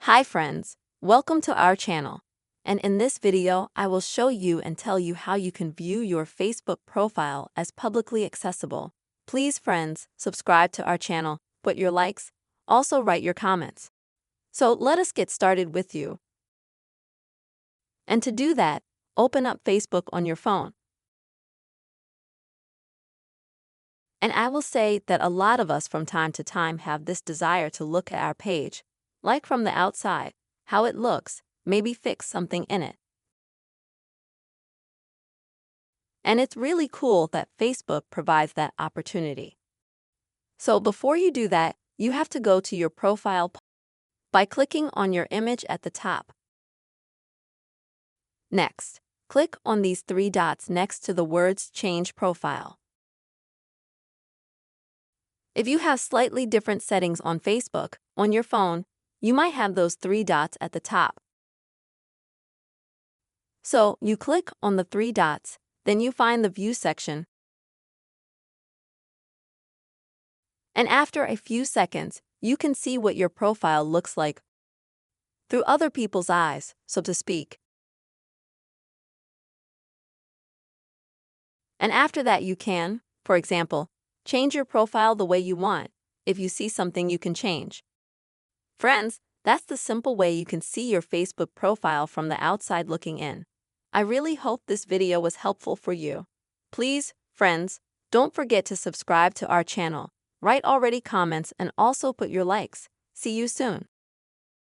Hi friends, welcome to our channel. And in this video, I will show you and tell you how you can view your Facebook profile as publicly accessible. Please friends, subscribe to our channel, put your likes, also write your comments. So let us get started with you. And to do that, open up Facebook on your phone. And I will say that a lot of us from time to time have this desire to look at our page, like from the outside, how it looks, maybe fix something in it. And it's really cool that Facebook provides that opportunity. So before you do that, you have to go to your profile by clicking on your image at the top. Next, click on these three dots next to the words Change Profile. If you have slightly different settings on Facebook, on your phone, you might have those three dots at the top. So you click on the three dots, then you find the View section. And after a few seconds, you can see what your profile looks like through other people's eyes, so to speak. And after that you can, for example, change your profile the way you want, if you see something you can change. Friends, that's the simple way you can see your Facebook profile from the outside looking in. I really hope this video was helpful for you. Please, friends, don't forget to subscribe to our channel, write already comments and also put your likes. See you soon.